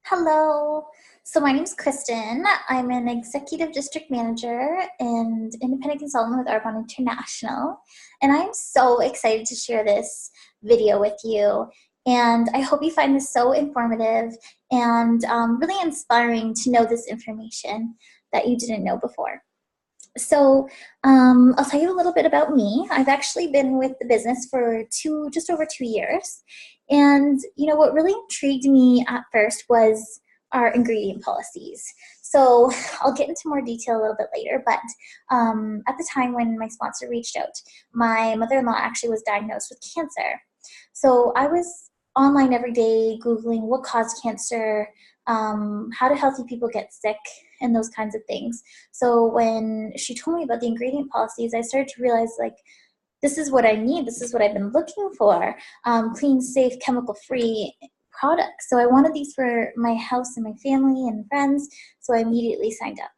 Hello. So my name is Kristen. I'm an executive district manager and independent consultant with Arbonne International. And I'm so excited to share this video with you. And I hope you find this so informative and really inspiring to know this information that you didn't know before. So I'll tell you a little bit about me. I've actually been with the business for just over 2 years. And what really intrigued me at first was our ingredient policies. So I'll get into more detail a little bit later, but at the time when my sponsor reached out, my mother-in-law actually was diagnosed with cancer. So I was online every day Googling what caused cancer, how do healthy people get sick, and those kinds of things. So when she told me about the ingredient policies, I started to realize, like, this is what I need. This is what I've been looking for, clean, safe, chemical-free products. So I wanted these for my house and my family and friends, so I immediately signed up.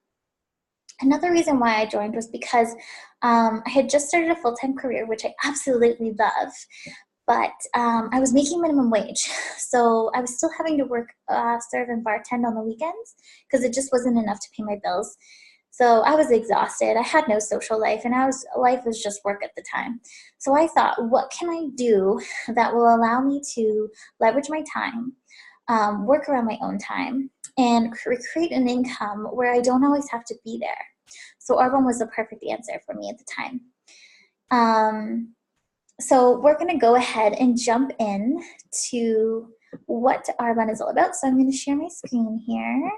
Another reason why I joined was because I had just started a full-time career, which I absolutely love. But I was making minimum wage, so I was still having to work, serve and bartend on the weekends because it just wasn't enough to pay my bills. So I was exhausted. I had no social life, and life was just work at the time. So I thought, what can I do that will allow me to leverage my time, work around my own time, and create an income where I don't always have to be there? So Arbonne was the perfect answer for me at the time. So we're going to go ahead and jump in to what Arbonne is all about. So I'm going to share my screen here.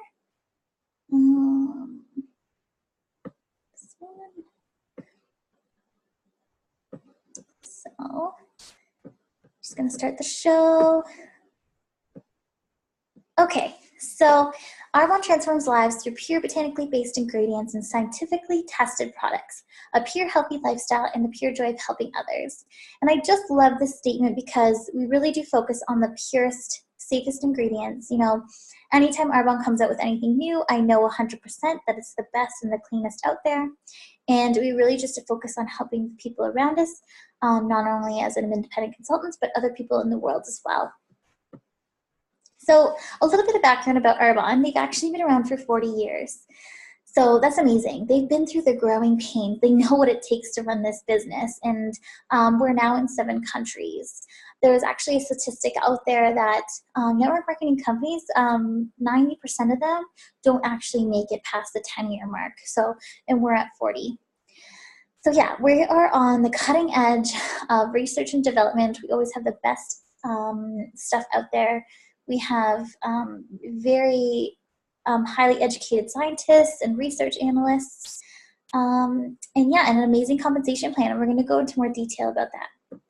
So just going to start the show. Okay, so Arbonne transforms lives through pure botanically based ingredients and scientifically tested products, a pure healthy lifestyle, and the pure joy of helping others. And I just love this statement because we really do focus on the purest, safest ingredients. Anytime Arbonne comes out with anything new, I know 100% that it's the best and the cleanest out there. And we really just focus on helping the people around us, not only as an independent consultant, but other people in the world as well. So a little bit of background about Arbonne. They've actually been around for 40 years. So that's amazing. They've been through the growing pains. They know what it takes to run this business. And we're now in 7 countries. There's actually a statistic out there that network marketing companies, 90% of them don't actually make it past the 10-year mark. And we're at 40. So yeah, we are on the cutting edge of research and development. We always have the best stuff out there. We have very highly educated scientists and research analysts, and an amazing compensation plan. And we're going to go into more detail about that.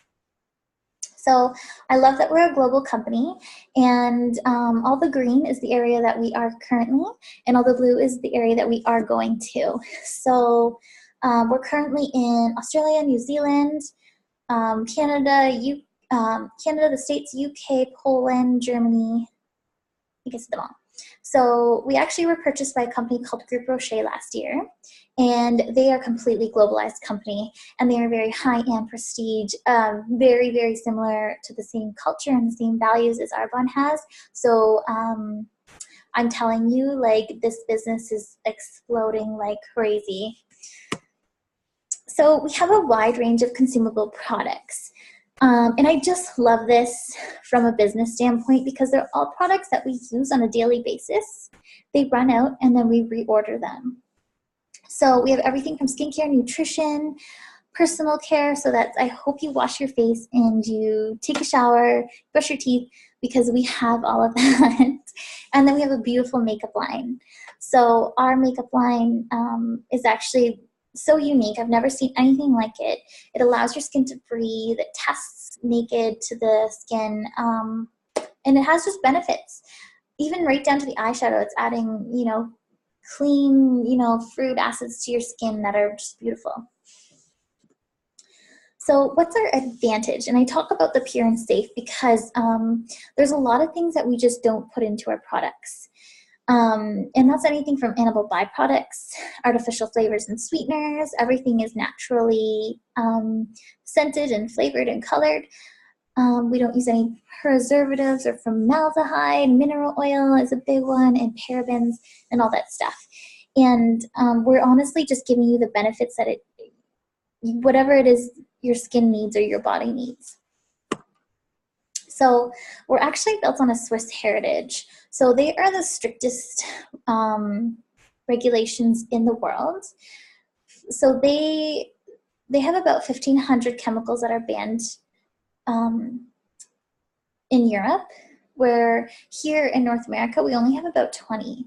So I love that we're a global company, and all the green is the area that we are currently, and all the blue is the area that we are going to. So we're currently in Australia, New Zealand, Canada, the States, UK, Poland, Germany, I guess them all. So we actually were purchased by a company called Group Rocher last year, and they are a completely globalized company, and they are very high-end prestige, very, very similar to the same culture and the same values as Arbonne has. So I'm telling you, like, this business is exploding like crazy. So we have a wide range of consumable products. And I just love this from a business standpoint because they're all products that we use on a daily basis. They run out and then we reorder them. So we have everything from skincare, nutrition, personal care. So I hope you wash your face and you take a shower, brush your teeth, because we have all of that. And then we have a beautiful makeup line. So our makeup line is actually so unique. I've never seen anything like it. It allows your skin to breathe. It tests naked to the skin, and it has just benefits. Even right down to the eyeshadow, it's adding, clean, fruit acids to your skin that are just beautiful. So what's our advantage? And I talk about the pure and safe because there's a lot of things that we just don't put into our products. And that's anything from animal byproducts, artificial flavors and sweeteners. Everything is naturally scented and flavored and colored. We don't use any preservatives or formaldehyde. Mineral oil is a big one, and parabens and all that stuff. And we're honestly just giving you the benefits that whatever it is your skin needs or your body needs. So we're actually built on a Swiss heritage. So they are the strictest regulations in the world. So they have about 1,500 chemicals that are banned in Europe, where here in North America, we only have about 20.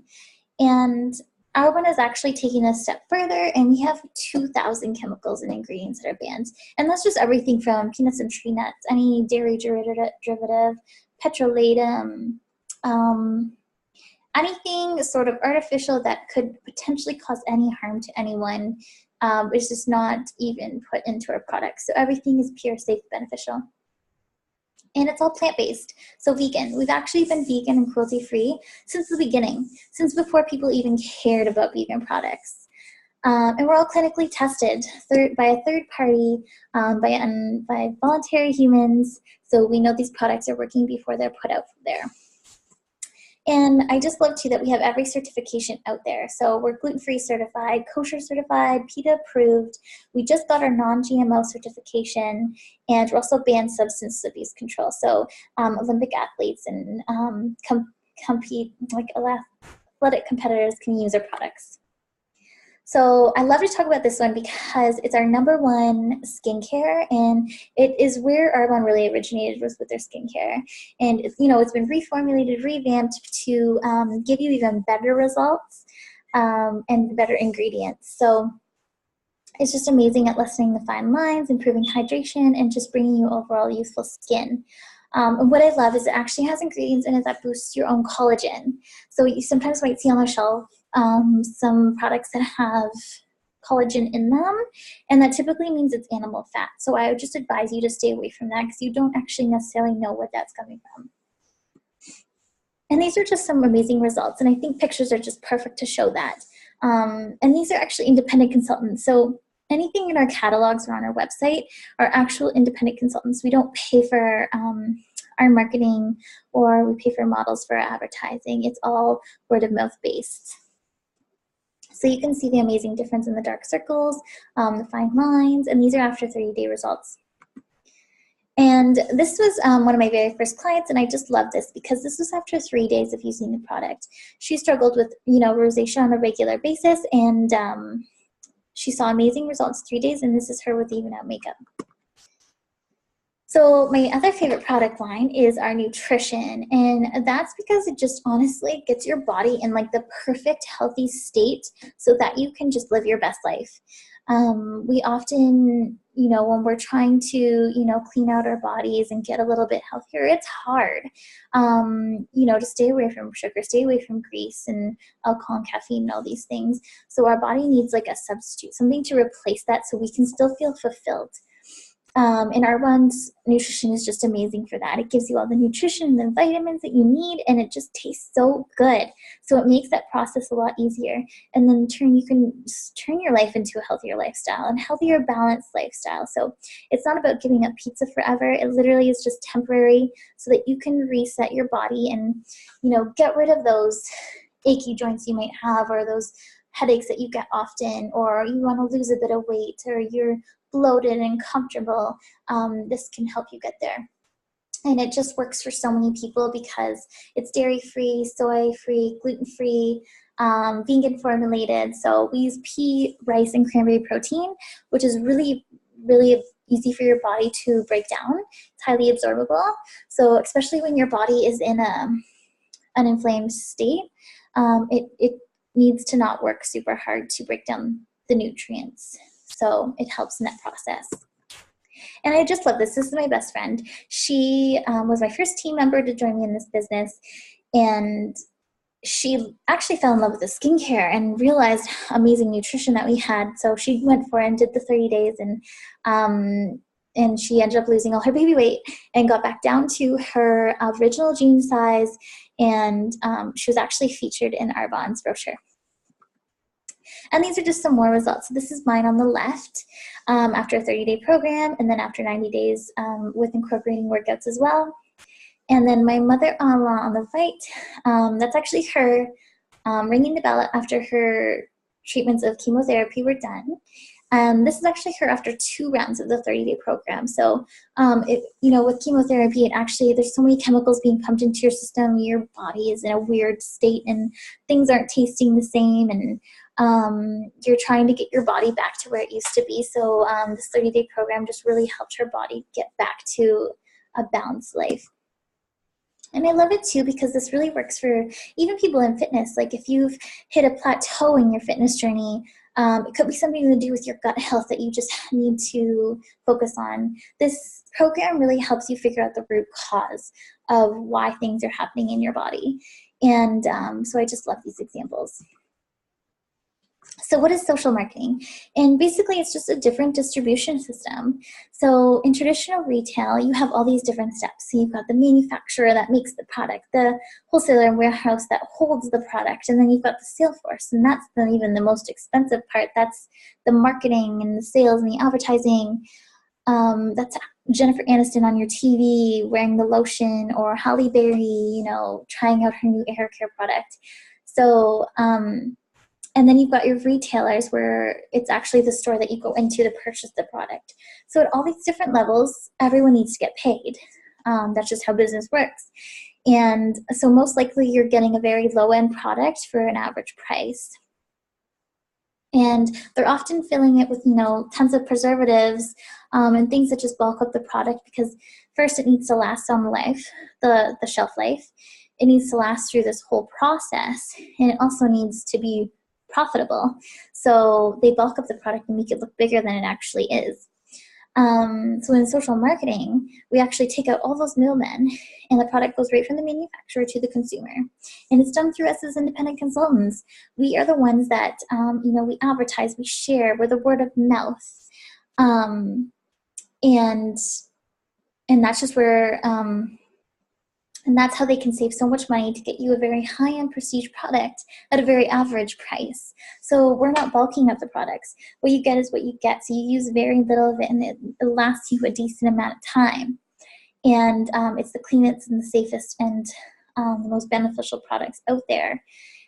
And Arbonne is actually taking a step further, and we have 2,000 chemicals and ingredients that are banned. And that's just everything from peanuts and tree nuts, any dairy derivative, petrolatum, anything sort of artificial that could potentially cause any harm to anyone is just not even put into our products. So everything is pure, safe, beneficial. And it's all plant-based, so vegan. We've actually been vegan and cruelty-free since the beginning, since before people even cared about vegan products. And we're all clinically tested by a third party, by voluntary humans, so we know these products are working before they're put out there. And I just love, too, that we have every certification out there. So we're gluten-free certified, kosher certified, PETA approved. We just got our non-GMO certification, and we're also banned substance abuse control. So Olympic athletes and athletic competitors can use our products. So I love to talk about this one because it's our #1 skincare, and it is where Arbonne really originated, was with their skincare. And it's been reformulated, revamped to give you even better results and better ingredients. So it's just amazing at lessening the fine lines, improving hydration, and just bringing you overall youthful skin. And what I love is it actually has ingredients in it that boosts your own collagen. So you sometimes might see on the shelf some products that have collagen in them, and that typically means it's animal fat. So I would just advise you to stay away from that because you don't actually necessarily know what that's coming from. And these are just some amazing results, and I think pictures are just perfect to show that. And these are actually independent consultants. So anything in our catalogs or on our website are actual independent consultants. We don't pay for our marketing, or we pay for models for our advertising. It's all word of mouth based. So you can see the amazing difference in the dark circles, the fine lines, and these are after 30-day results. And this was one of my very first clients, and I just love this because this was after 3 days of using the product. She struggled with, rosacea on a regular basis, and she saw amazing results 3 days, and this is her with even out makeup. So my other favorite product line is our nutrition, and that's because it just honestly gets your body in like the perfect healthy state so that you can just live your best life. We often, when we're trying to, clean out our bodies and get a little bit healthier, it's hard, to stay away from sugar, stay away from grease and alcohol and caffeine and all these things. So our body needs like a substitute, something to replace that so we can still feel fulfilled. And Arbonne's nutrition is just amazing for that. It gives you all the nutrition and the vitamins that you need, and it just tastes so good. So it makes that process a lot easier. And then in turn, you can just turn your life into a healthier lifestyle and healthier, balanced lifestyle. So it's not about giving up pizza forever. It literally is just temporary so that you can reset your body and, get rid of those achy joints you might have, or those headaches that you get often, or you want to lose a bit of weight, or you're bloated and comfortable. This can help you get there. And it just works for so many people because it's dairy-free, soy-free, gluten-free, vegan formulated. So we use pea, rice, and cranberry protein, which is really, really easy for your body to break down. It's highly absorbable. So especially when your body is in an inflamed state, it needs to not work super hard to break down the nutrients. So it helps in that process. And I just love this. This is my best friend. She was my first team member to join me in this business. And she actually fell in love with the skincare and realized amazing nutrition that we had. So she went for it and did the 30 days. And she ended up losing all her baby weight and got back down to her original jean size. And she was actually featured in Arbonne's brochure. And these are just some more results. So this is mine on the left after a 30-day program, and then after 90 days with incorporating workouts as well. And then my mother-in-law on the right, that's actually her ringing the bell after her treatments of chemotherapy were done. This is actually her after 2 rounds of the 30-day program. So, with chemotherapy, there's so many chemicals being pumped into your system. Your body is in a weird state, and things aren't tasting the same, and you're trying to get your body back to where it used to be. So, this 30-day program just really helped her body get back to a balanced life. And I love it too because this really works for even people in fitness. Like if you've hit a plateau in your fitness journey, it could be something to do with your gut health that you just need to focus on. This program really helps you figure out the root cause of why things are happening in your body. And so I just love these examples. So what is social marketing? And basically it's just a different distribution system. So in traditional retail, you have all these different steps. So you've got the manufacturer that makes the product, the wholesaler and warehouse that holds the product, and then you've got the sales force, and that's even the most expensive part. That's the marketing and the sales and the advertising. That's Jennifer Aniston on your TV wearing the lotion, or Halle Berry, trying out her new hair care product. So, and then you've got your retailers where it's actually the store that you go into to purchase the product. So at all these different levels, everyone needs to get paid. That's just how business works. And so most likely you're getting a very low-end product for an average price. And they're often filling it with, tons of preservatives and things that just bulk up the product, because first it needs to last on the shelf life. It needs to last through this whole process. And it also needs to be profitable. So they bulk up the product and make it look bigger than it actually is. So in social marketing, we actually take out all those middlemen, and the product goes right from the manufacturer to the consumer. And it's done through us as independent consultants. We are the ones that, we advertise, we share, we're the word of mouth. And that's just where, and that's how they can save so much money to get you a very high-end prestige product at a very average price. So we're not bulking up the products. What you get is what you get. So you use very little of it, and it lasts you a decent amount of time. And it's the cleanest and the safest and the most beneficial products out there.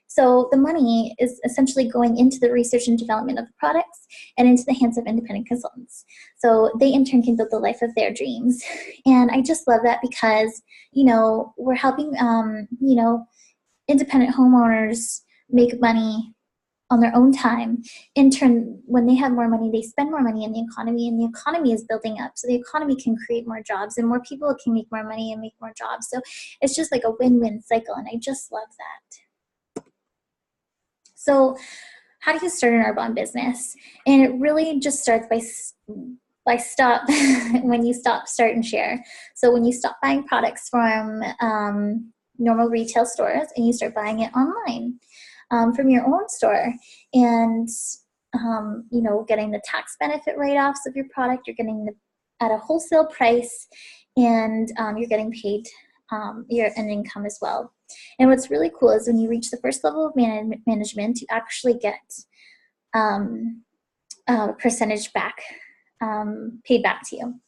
So the money is essentially going into the research and development of the products and into the hands of independent consultants. So they in turn can build the life of their dreams. And I just love that because, we're helping, independent homeowners make money on their own time. In turn, when they have more money, they spend more money in the economy, and the economy is building up. So the economy can create more jobs, and more people can make more money and make more jobs. So it's just like a win-win cycle, and I just love that. So how do you start an Arbonne business? And it really just starts by when you stop, start, and share. So when you stop buying products from normal retail stores and you start buying it online from your own store, and getting the tax benefit write-offs of your product, you're getting at a wholesale price, and you're getting paid an income as well. And what's really cool is when you reach the first level of management, you actually get a percentage back, paid back to you.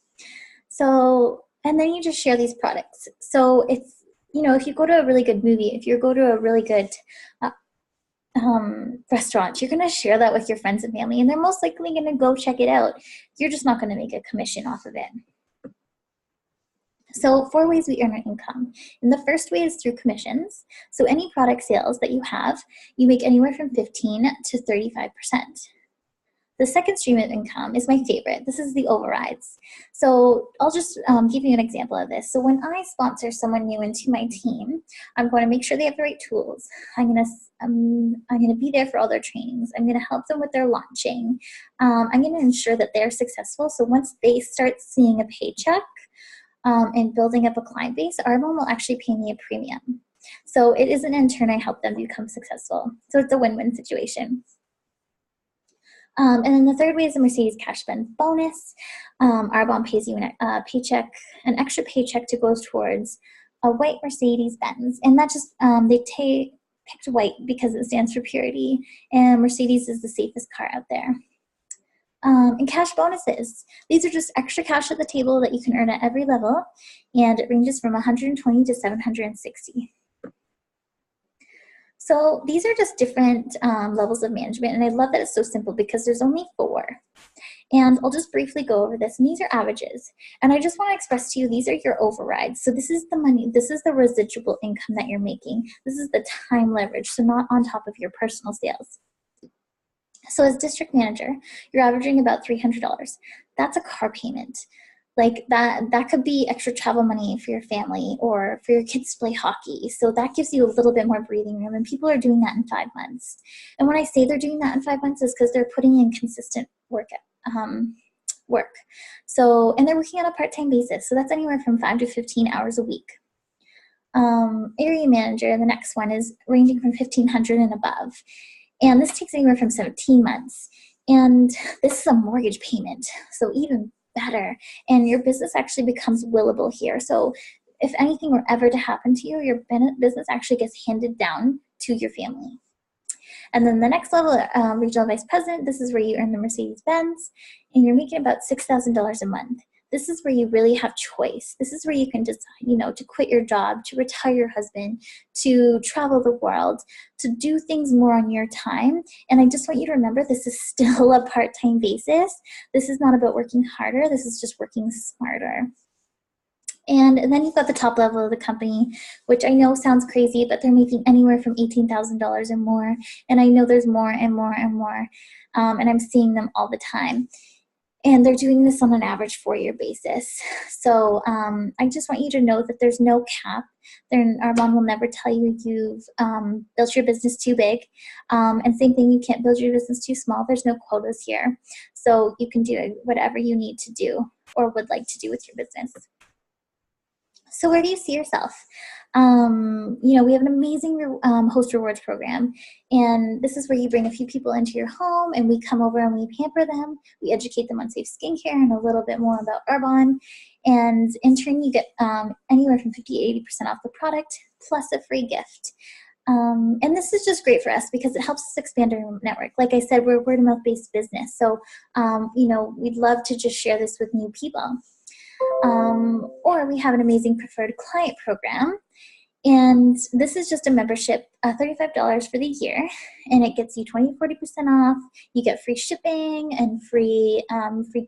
So, and then you just share these products. So it's, if you go to a really good movie, if you go to a really good restaurant, you're going to share that with your friends and family, and they're most likely going to go check it out. You're just not going to make a commission off of it. So 4 ways we earn our income. And the first way is through commissions. So any product sales that you have, you make anywhere from 15 to 35%. The second stream of income is my favorite. This is the overrides. So I'll just give you an example of this. So when I sponsor someone new into my team, I'm going to make sure they have the right tools. I'm going to be there for all their trainings. I'm going to help them with their launching. I'm going to ensure that they're successful. So once they start seeing a paycheck, and building up a client base, Arbonne will actually pay me a premium. So it is an intern, I help them become successful. So it's a win-win situation. And then the third way is the Mercedes cash spend bonus. Arbonne pays you an extra paycheck to go towards a white Mercedes Benz. And that just, picked white because it stands for purity, and Mercedes is the safest car out there. And cash bonuses. These are just extra cash at the table that you can earn at every level, and it ranges from 120 to 760. So these are just different levels of management, and I love that it's so simple because there's only 4. And I'll just briefly go over this, and these are averages. And I just want to express to you, these are your overrides. So this is the money, this is the residual income that you're making. This is the time leverage, so not on top of your personal sales. So as district manager, you're averaging about $300. That's a car payment. Like that could be extra travel money for your family or for your kids to play hockey. So that gives you a little bit more breathing room, and people are doing that in 5 months. And when I say they're doing that in 5 months is because they're putting in consistent work. So, and they're working on a part-time basis. So that's anywhere from 5 to 15 hours a week. Area manager, the next one, is ranging from 1,500 and above. And this takes anywhere from 17 months. And this is a mortgage payment, so even better. And your business actually becomes willable here. So if anything were ever to happen to you, your business actually gets handed down to your family. And then the next level, regional vice president, this is where you earn the Mercedes-Benz, and you're making about $6,000 a month. This is where you really have choice. This is where you can decide, to quit your job, to retire your husband, to travel the world, to do things more on your time. And I just want you to remember, this is still a part-time basis. This is not about working harder. This is just working smarter. And then you've got the top level of the company, which I know sounds crazy, but they're making anywhere from $18,000 and more. And I know there's more and more and more, and I'm seeing them all the time. And they're doing this on an average 4-year basis. So I just want you to know that there's no cap. Arbonne will never tell you you've built your business too big. And same thing, you can't build your business too small. There's no quotas here. So you can do whatever you need to do or would like to do with your business. So where do you see yourself? We have an amazing host rewards program, and this is where you bring a few people into your home, and we come over and we pamper them. We educate them on safe skincare and a little bit more about Arbonne, and in turn you get anywhere from 50 to 80% off the product plus a free gift. And this is just great for us because it helps us expand our network. Like I said, we're a word-of-mouth based business, so we'd love to just share this with new people. Or we have an amazing preferred client program, and this is just a membership, $35 for the year, and it gets you 20-40% off. You get free shipping and free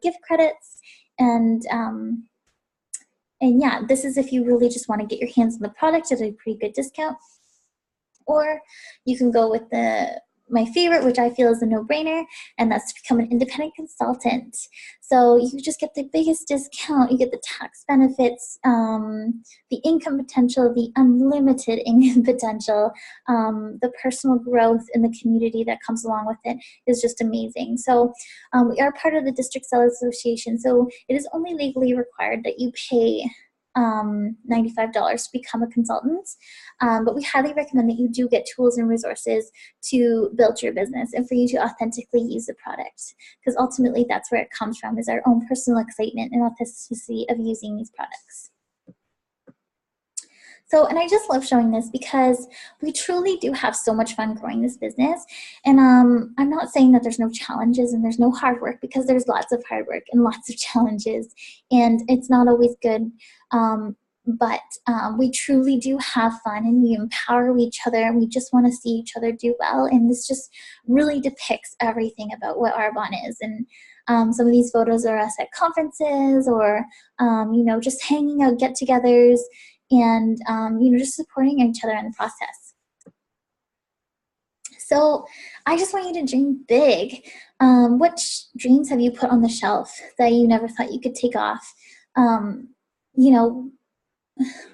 gift credits, and yeah, this is if you really just want to get your hands on the product at a pretty good discount. Or you can go with my favorite, which I feel is a no-brainer, and that's to become an independent consultant. So you just get the biggest discount, you get the tax benefits, the income potential, the unlimited income potential, the personal growth in the community that comes along with it is just amazing. So we are part of the District Sellers Association, so it is only legally required that you pay $95 to become a consultant, but we highly recommend that you do get tools and resources to build your business and for you to authentically use the product, because ultimately that's where it comes from, is our own personal excitement and authenticity of using these products. So, and I just love showing this because we truly do have so much fun growing this business. And I'm not saying that there's no challenges and there's no hard work, because there's lots of hard work and lots of challenges, and it's not always good. But we truly do have fun, and we empower each other, and we just want to see each other do well. And this just really depicts everything about what Arbonne is. And some of these photos are us at conferences or, just hanging out, get-togethers, and just supporting each other in the process. So I just want you to dream big. What dreams have you put on the shelf that you never thought you could take off?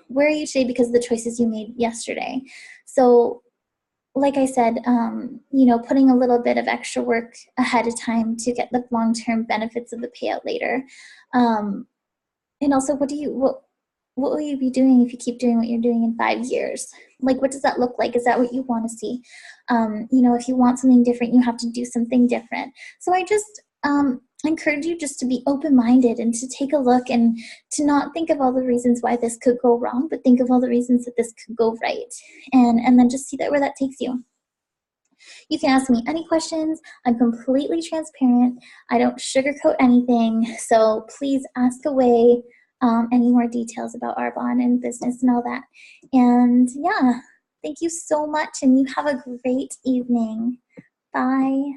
Where are you today because of the choices you made yesterday? So like I said, putting a little bit of extra work ahead of time to get the long-term benefits of the payout later. And also, what will you be doing if you keep doing what you're doing in 5 years? Like, what does that look like? Is that what you want to see? If you want something different, you have to do something different. So I I encourage you just to be open-minded and to take a look and to not think of all the reasons why this could go wrong, but think of all the reasons that this could go right. And then just see that where that takes you. You can ask me any questions. I'm completely transparent. I don't sugarcoat anything. So please ask away any more details about Arbonne and business and all that. And yeah, thank you so much. And you have a great evening. Bye.